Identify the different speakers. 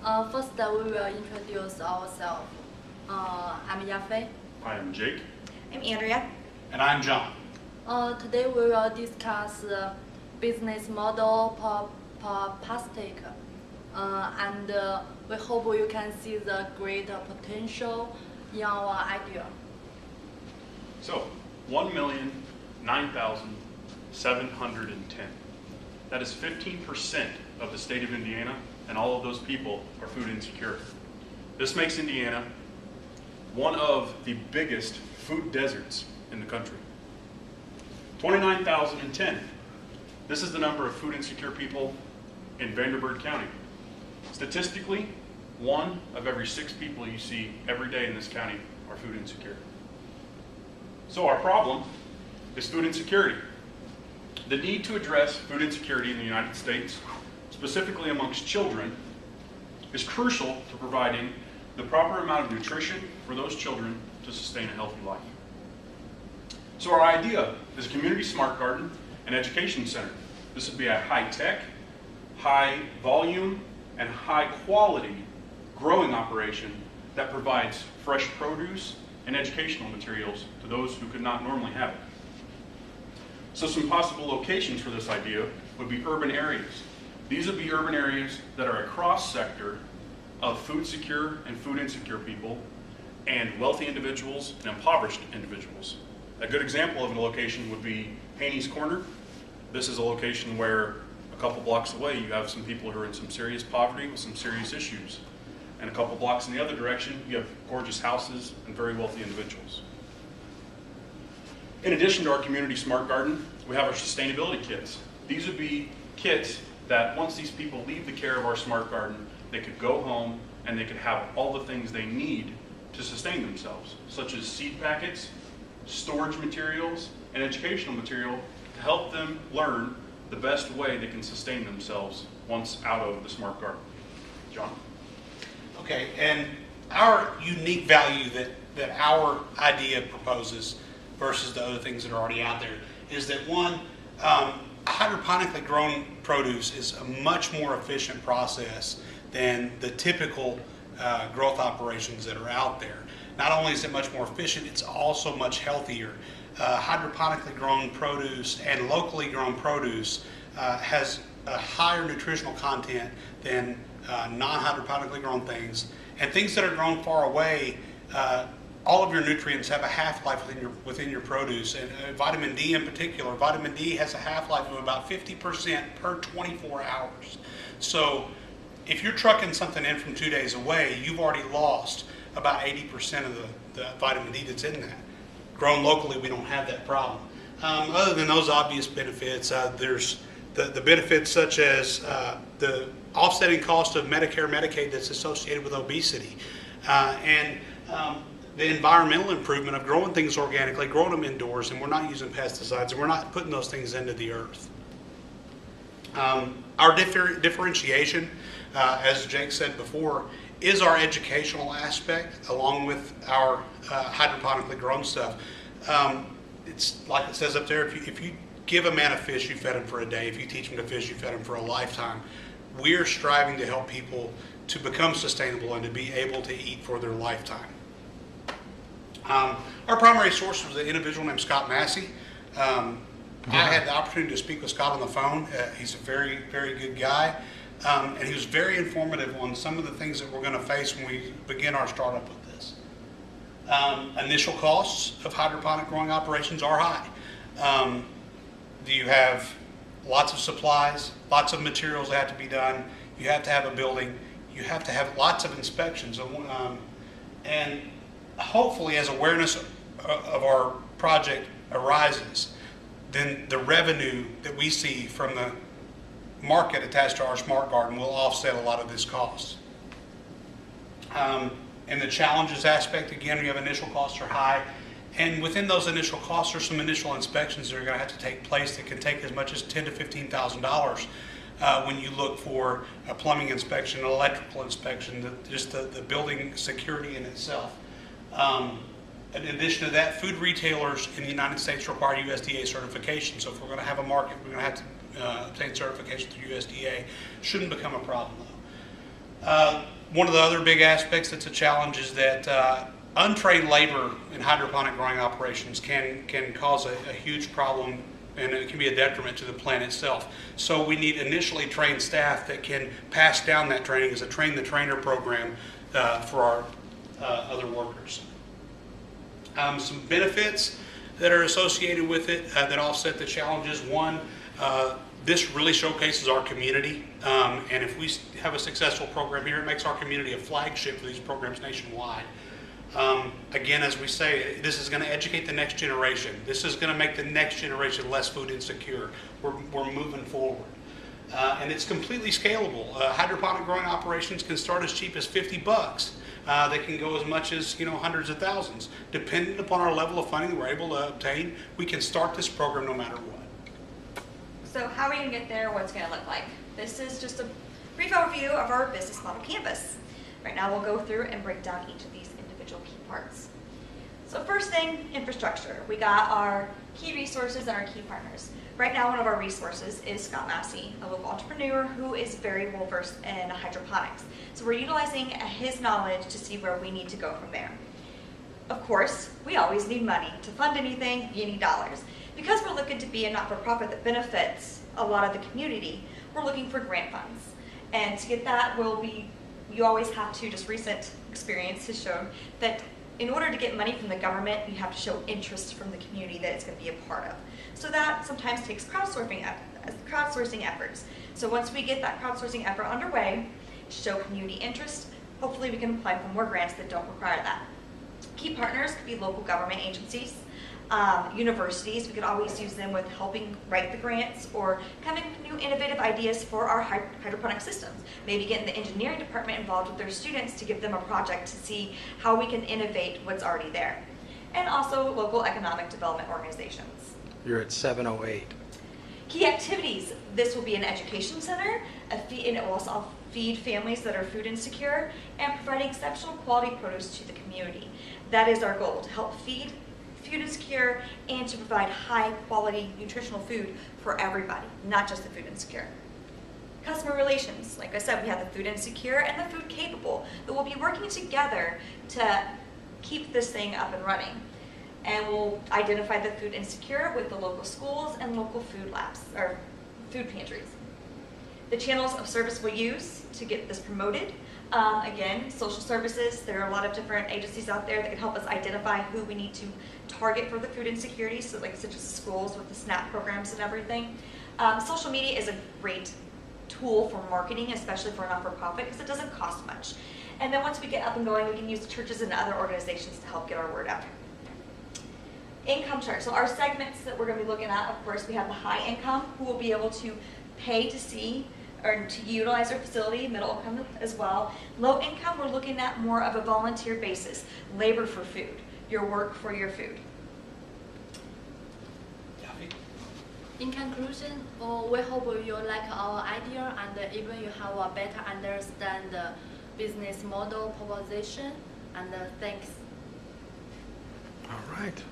Speaker 1: First, we will introduce ourselves. I'm Yafei.
Speaker 2: I am Jake.
Speaker 3: I'm Andrea.
Speaker 4: And I'm John.
Speaker 1: Today we will discuss business model per plastic, and we hope you can see the great potential in our idea.
Speaker 2: So, 1,009,710. That is 15% of the state of Indiana, and all of those people are food insecure. This makes Indiana one of the biggest food deserts in the country. 29,010. This is the number of food insecure people in Vanderburgh County. Statistically, 1 of every 6 people you see every day in this county are food insecure. So our problem is food insecurity. The need to address food insecurity in the United States, specifically amongst children, is crucial to providing the proper amount of nutrition for those children to sustain a healthy life. So our idea is a community smart garden and education center. This would be a high-tech, high-volume, and high-quality growing operation that provides fresh produce and educational materials to those who could not normally have it. So some possible locations for this idea would be urban areas. These would be urban areas that are a cross-sector of food secure and food insecure people, and wealthy individuals and impoverished individuals. A good example of a location would be Haney's Corner. This is a location where a couple blocks away you have some people who are in some serious poverty with some serious issues. And a couple blocks in the other direction, you have gorgeous houses and very wealthy individuals. In addition to our community smart garden, we have our sustainability kits. These would be kits that once these people leave the care of our smart garden, they could go home and they could have all the things they need to sustain themselves, such as seed packets, storage materials, and educational material to help them learn the best way they can sustain themselves once out of the smart garden. John?
Speaker 4: Okay, and our unique value that our idea proposes versus the other things that are already out there is that one, hydroponically grown produce is a much more efficient process than the typical growth operations that are out there. Not only is it much more efficient, it's also much healthier. Hydroponically grown produce and locally grown produce has a higher nutritional content than non-hydroponically grown things. And things that are grown far away, all of your nutrients have a half-life within your produce, and vitamin D in particular. Vitamin D has a half-life of about 50% per 24 hours. So if you're trucking something in from 2 days away, you've already lost about 80% of the vitamin D that's in that. Grown locally, we don't have that problem. Other than those obvious benefits, there's the benefits such as the offsetting cost of Medicare, Medicaid that's associated with obesity, and the environmental improvement of growing things organically, growing them indoors, and we're not using pesticides, and we're not putting those things into the earth. Our differentiation, as Jake said before, is our educational aspect along with our hydroponically grown stuff. It's like it says up there, if you give a man a fish, you fed him for a day. If you teach him to fish, you fed him for a lifetime. We're striving to help people to become sustainable and to be able to eat for their lifetime. Our primary source was an individual named Scott Massey. I had the opportunity to speak with Scott on the phone. He's a very, very good guy. And he was very informative on some of the things that we're going to face when we begin our startup with this. Initial costs of hydroponic growing operations are high. You have lots of supplies, lots of materials that have to be done. You have to have a building. You have to have lots of inspections. And hopefully, as awareness of our project arises, then the revenue that we see from the market attached to our smart garden will offset a lot of this cost. And the challenges aspect, again, we have initial costs are high. And within those initial costs are some initial inspections that are going to have to take place that can take as much as $10,000 to $15,000 when you look for a plumbing inspection, an electrical inspection, just the building security in itself. In addition to that, food retailers in the United States require USDA certification. So if we're going to have a market, we're going to have to obtain certification through USDA. Shouldn't become a problem though. One of the other big aspects that's a challenge is that untrained labor in hydroponic growing operations can cause a huge problem, and it can be a detriment to the plant itself. So we need initially trained staff that can pass down that training as a train the trainer program for our other workers. Some benefits that are associated with it that offset the challenges. One, this really showcases our community, and if we have a successful program here, it makes our community a flagship for these programs nationwide. Again, as we say, this is going to educate the next generation. This is going to make the next generation less food insecure. We're moving forward. And it's completely scalable. Hydroponic growing operations can start as cheap as $50. They can go as much as hundreds of thousands. Depending upon our level of funding we're able to obtain, we can start this program no matter what.
Speaker 3: So how are we going to get there? What's it going to look like? This is just a brief overview of our business model canvas. Right now we'll go through and break down each of these individual key parts. So first thing, infrastructure. We got our key resources and our key partners. Right now one of our resources is Scott Massey, a local entrepreneur who is very well versed in hydroponics. So we're utilizing his knowledge to see where we need to go from there. Of course, we always need money. To fund anything, you need dollars. Because we're looking to be a not-for-profit that benefits a lot of the community, we're looking for grant funds. And to get that, you always have to, just recent experience has shown that in order to get money from the government, you have to show interest from the community that it's going to be a part of. So that sometimes takes crowdsourcing efforts. So once we get that crowdsourcing effort underway, show community interest, hopefully we can apply for more grants that don't require that. Key partners could be local government agencies, universities. We could always use them with helping write the grants or coming with new innovative ideas for our hydroponic systems. Maybe getting the engineering department involved with their students to give them a project to see how we can innovate what's already there. And also local economic development organizations.
Speaker 5: You're at 7:08.
Speaker 3: Key activities. This will be an education center, and it will also feed families that are food insecure and providing exceptional quality produce to the community. That is our goal, to help feed food insecure and to provide high quality nutritional food for everybody, not just the food insecure. Customer relations. Like I said, we have the food insecure and the food capable that will be working together to keep this thing up and running. And we'll identify the food insecure with the local schools and local food labs, or food pantries. The channels of service we'll use to get this promoted. Again, social services. There are a lot of different agencies out there that can help us identify who we need to target for the food insecurity, so like such as schools with the SNAP programs and everything. Social media is a great tool for marketing, especially for a not-for-profit, because it doesn't cost much. And then once we get up and going, we can use churches and other organizations to help get our word out. Income chart. So our segments that we're going to be looking at, of course, we have the high income, who will be able to pay to see or to utilize our facility, middle income as well. Low income, we're looking at more of a volunteer basis, labor for food, your work for your food.
Speaker 4: Yafei?
Speaker 1: In conclusion, we hope you like our idea and even you have a better understand the business model proposition. And thanks.
Speaker 5: All right.